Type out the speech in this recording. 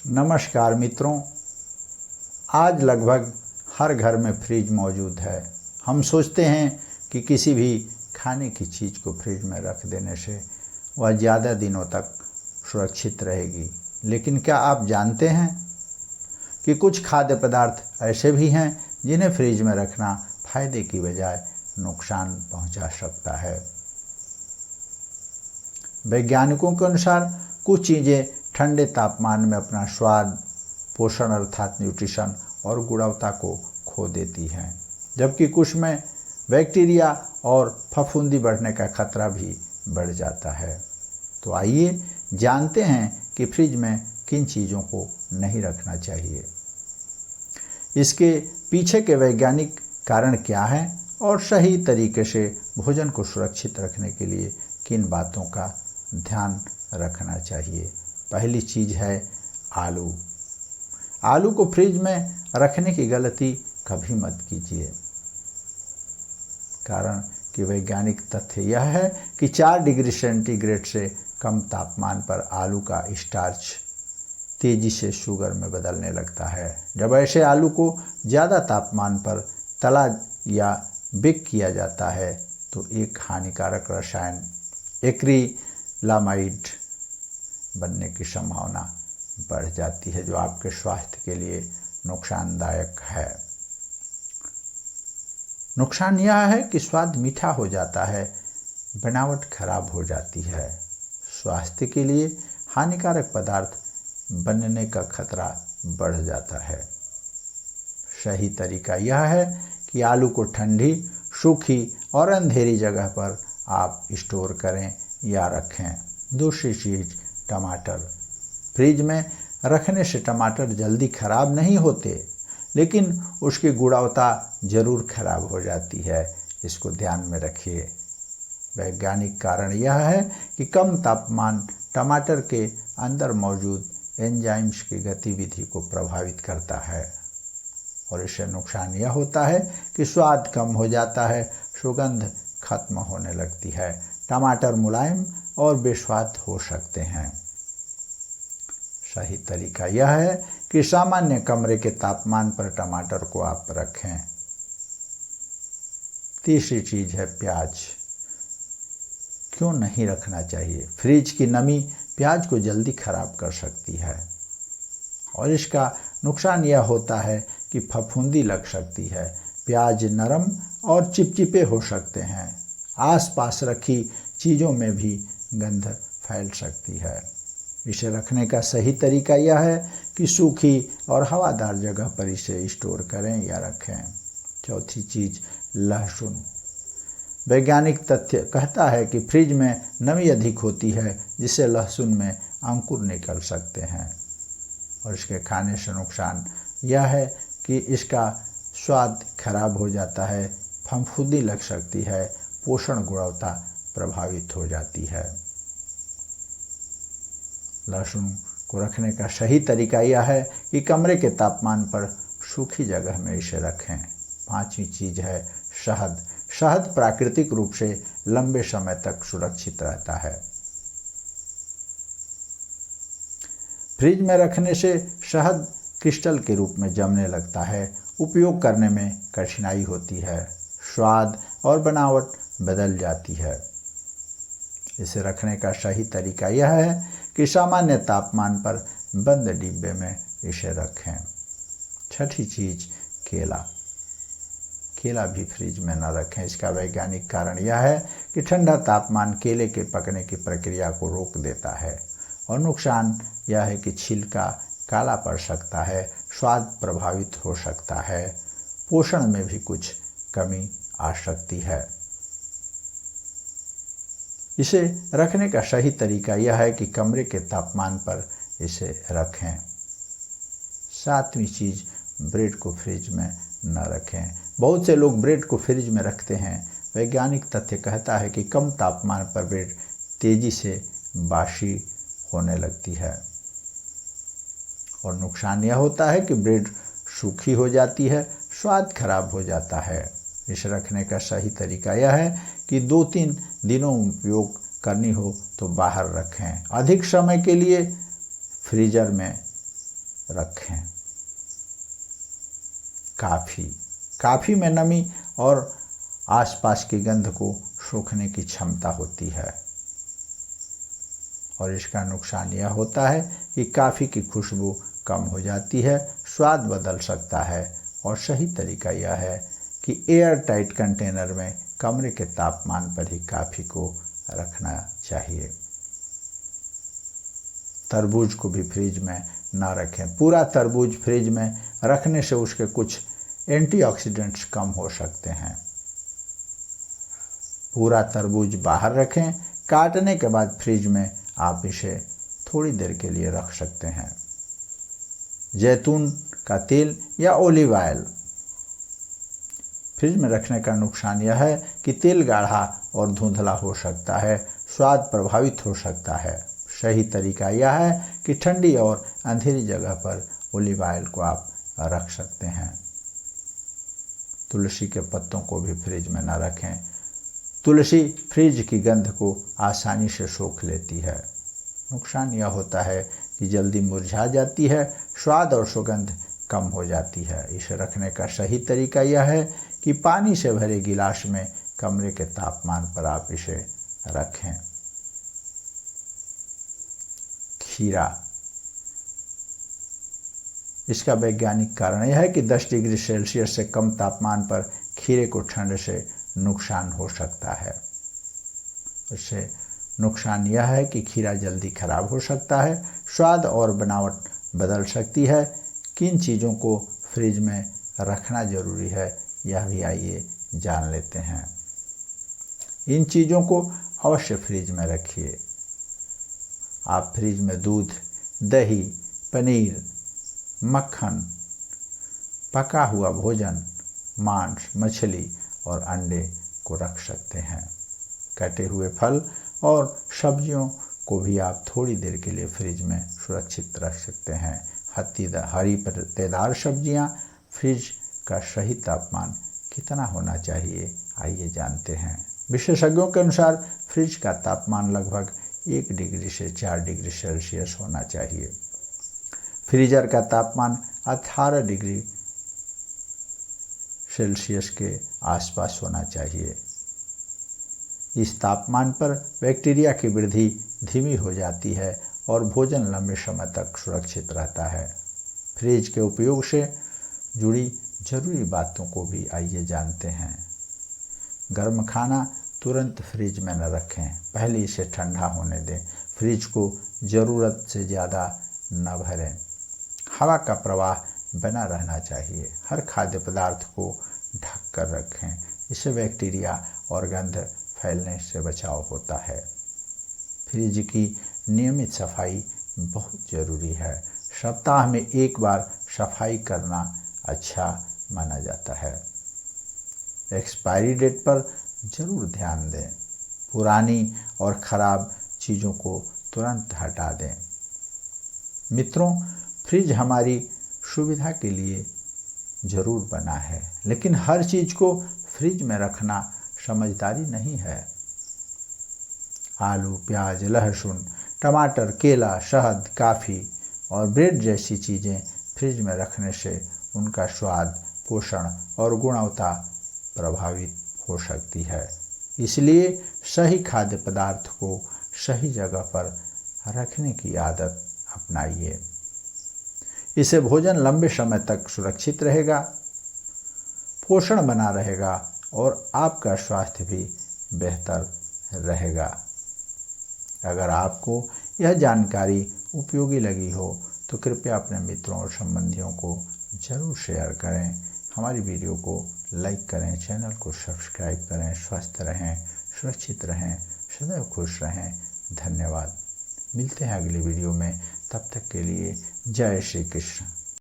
नमस्कार मित्रों, आज लगभग हर घर में फ्रिज मौजूद है। हम सोचते हैं कि किसी भी खाने की चीज़ को फ्रिज में रख देने से वह ज़्यादा दिनों तक सुरक्षित रहेगी। लेकिन क्या आप जानते हैं कि कुछ खाद्य पदार्थ ऐसे भी हैं जिन्हें फ्रिज में रखना फायदे की बजाय नुकसान पहुंचा सकता है। वैज्ञानिकों के अनुसार कुछ चीज़ें ठंडे तापमान में अपना स्वाद, पोषण अर्थात न्यूट्रिशन और गुणवत्ता को खो देती हैं, जबकि कुछ में बैक्टीरिया और फफूंदी बढ़ने का खतरा भी बढ़ जाता है। तो आइए जानते हैं कि फ्रिज में किन चीज़ों को नहीं रखना चाहिए, इसके पीछे के वैज्ञानिक कारण क्या हैं और सही तरीके से भोजन को सुरक्षित रखने के लिए किन बातों का ध्यान रखना चाहिए। पहली चीज़ है आलू। आलू को फ्रिज में रखने की गलती कभी मत कीजिए, कारण कि वैज्ञानिक तथ्य यह है कि 4 डिग्री सेंटीग्रेड से कम तापमान पर आलू का स्टार्च तेजी से शुगर में बदलने लगता है। जब ऐसे आलू को ज़्यादा तापमान पर तला या बेक किया जाता है तो एक हानिकारक रसायन एक्रिलामाइड बनने की संभावना बढ़ जाती है, जो आपके स्वास्थ्य के लिए नुकसानदायक है। नुकसान यह है कि स्वाद मीठा हो जाता है, बनावट खराब हो जाती है, स्वास्थ्य के लिए हानिकारक पदार्थ बनने का खतरा बढ़ जाता है। सही तरीका यह है कि आलू को ठंडी, सूखी और अंधेरी जगह पर आप स्टोर करें या रखें। दूसरी चीज़, टमाटर। फ्रिज में रखने से टमाटर जल्दी खराब नहीं होते, लेकिन उसकी गुणवत्ता जरूर खराब हो जाती है, इसको ध्यान में रखिए। वैज्ञानिक कारण यह है कि कम तापमान टमाटर के अंदर मौजूद एंजाइम्स की गतिविधि को प्रभावित करता है और इससे नुकसान यह होता है कि स्वाद कम हो जाता है, सुगंध खत्म होने लगती है, टमाटर मुलायम और बेस्वाद हो सकते हैं। सही तरीका यह है कि सामान्य कमरे के तापमान पर टमाटर को आप रखें। तीसरी चीज़ है प्याज। क्यों नहीं रखना चाहिए? फ्रिज की नमी प्याज को जल्दी खराब कर सकती है और इसका नुकसान यह होता है कि फफूंदी लग सकती है, प्याज नरम और चिपचिपे हो सकते हैं, आसपास रखी चीज़ों में भी गंध फैल सकती है। इसे रखने का सही तरीका यह है कि सूखी और हवादार जगह पर इसे स्टोर करें या रखें। चौथी चीज़, लहसुन। वैज्ञानिक तथ्य कहता है कि फ्रिज में नमी अधिक होती है, जिससे लहसुन में अंकुर निकल सकते हैं और इसके खाने से नुकसान यह है कि इसका स्वाद खराब हो जाता है, फफूंदी लग सकती है, पोषण गुणवत्ता प्रभावित हो जाती है। लहसुन को रखने का सही तरीका यह है कि कमरे के तापमान पर सूखी जगह में इसे रखें। पांचवी चीज़ है शहद। शहद प्राकृतिक रूप से लंबे समय तक सुरक्षित रहता है। फ्रिज में रखने से शहद क्रिस्टल के रूप में जमने लगता है, उपयोग करने में कठिनाई होती है, स्वाद और बनावट बदल जाती है। इसे रखने का सही तरीका यह है कि सामान्य तापमान पर बंद डिब्बे में इसे रखें। छठी चीज़, केला। केला भी फ्रिज में न रखें। इसका वैज्ञानिक कारण यह है कि ठंडा तापमान केले के पकने की प्रक्रिया को रोक देता है और नुकसान यह है कि छिलका काला पड़ सकता है, स्वाद प्रभावित हो सकता है, पोषण में भी कुछ कमी आ सकती है। इसे रखने का सही तरीका यह है कि कमरे के तापमान पर इसे रखें। सातवीं चीज़, ब्रेड को फ्रिज में न रखें। बहुत से लोग ब्रेड को फ्रिज में रखते हैं। वैज्ञानिक तथ्य कहता है कि कम तापमान पर ब्रेड तेजी से बासी होने लगती है और नुकसान यह होता है कि ब्रेड सूखी हो जाती है, स्वाद खराब हो जाता है। इसे रखने का सही तरीका यह है कि 2-3 दिनों उपयोग करनी हो तो बाहर रखें। अधिक समय के लिए फ्रीजर में रखें। काफ़ी में नमी और आसपास की गंध को सोखने की क्षमता होती है और इसका नुकसान यह होता है कि काफ़ी की खुशबू कम हो जाती है, स्वाद बदल सकता है और सही तरीका यह है कि एयर टाइट कंटेनर में कमरे के तापमान पर ही काफ़ी को रखना चाहिए। तरबूज को भी फ्रिज में ना रखें। पूरा तरबूज फ्रिज में रखने से उसके कुछ एंटीऑक्सीडेंट्स कम हो सकते हैं। पूरा तरबूज बाहर रखें। काटने के बाद फ्रिज में आप इसे थोड़ी देर के लिए रख सकते हैं। जैतून का तेल या ओलिव ऑयल फ्रिज में रखने का नुकसान यह है कि तेल गाढ़ा और धुंधला हो सकता है, स्वाद प्रभावित हो सकता है। सही तरीका यह है कि ठंडी और अंधेरी जगह पर ओलिव ऑयल को आप रख सकते हैं। तुलसी के पत्तों को भी फ्रिज में न रखें। तुलसी फ्रिज की गंध को आसानी से सोख लेती है। नुकसान यह होता है कि जल्दी मुरझा जाती है, स्वाद और सुगंध कम हो जाती है। इसे रखने का सही तरीका यह है कि पानी से भरे गिलास में कमरे के तापमान पर आप इसे रखें। खीरा, इसका वैज्ञानिक कारण यह है कि 10 डिग्री सेल्सियस से कम तापमान पर खीरे को ठंड से नुकसान हो सकता है। इससे नुकसान यह है कि खीरा जल्दी खराब हो सकता है, स्वाद और बनावट बदल सकती है। किन चीज़ों को फ्रिज में रखना जरूरी है यह भी आइए जान लेते हैं। इन चीज़ों को अवश्य फ्रिज में रखिए। आप फ्रिज में दूध, दही, पनीर, मक्खन, पका हुआ भोजन, मांस, मछली और अंडे को रख सकते हैं। कटे हुए फल और सब्जियों को भी आप थोड़ी देर के लिए फ्रिज में सुरक्षित रख सकते हैं। हरी पत्तेदार सब्जियां, फ्रिज का सही तापमान कितना होना चाहिए आइए जानते हैं। विशेषज्ञों के अनुसार फ्रिज का तापमान लगभग 1 डिग्री से 4 डिग्री सेल्सियस होना चाहिए। फ्रीजर का तापमान 18 डिग्री सेल्सियस के आसपास होना चाहिए। इस तापमान पर बैक्टीरिया की वृद्धि धीमी हो जाती है और भोजन लंबे समय तक सुरक्षित रहता है। फ्रिज के उपयोग से जुड़ी जरूरी बातों को भी आइए जानते हैं। गर्म खाना तुरंत फ्रिज में न रखें, पहले इसे ठंडा होने दें। फ्रिज को ज़रूरत से ज़्यादा न भरें। हवा का प्रवाह बना रहना चाहिए। हर खाद्य पदार्थ को ढक कर रखें, इससे बैक्टीरिया और गंध फैलने से बचाव होता है। फ्रिज की नियमित सफाई बहुत ज़रूरी है। सप्ताह में 1 बार सफाई करना अच्छा माना जाता है। एक्सपायरी डेट पर ज़रूर ध्यान दें। पुरानी और ख़राब चीज़ों को तुरंत हटा दें। मित्रों, फ्रिज हमारी सुविधा के लिए ज़रूर बना है, लेकिन हर चीज़ को फ्रिज में रखना समझदारी नहीं है। आलू, प्याज, लहसुन, टमाटर, केला, शहद, काफ़ी और ब्रेड जैसी चीज़ें फ्रिज में रखने से उनका स्वाद, पोषण और गुणवत्ता प्रभावित हो सकती है। इसलिए सही खाद्य पदार्थ को सही जगह पर रखने की आदत अपनाइए। इससे भोजन लंबे समय तक सुरक्षित रहेगा, पोषण बना रहेगा और आपका स्वास्थ्य भी बेहतर रहेगा। अगर आपको यह जानकारी उपयोगी लगी हो तो कृपया अपने मित्रों और संबंधियों को ज़रूर शेयर करें। हमारी वीडियो को लाइक करें, चैनल को सब्सक्राइब करें। स्वस्थ रहें, सुरक्षित रहें, सदैव खुश रहें। धन्यवाद। मिलते हैं अगली वीडियो में, तब तक के लिए जय श्री कृष्ण।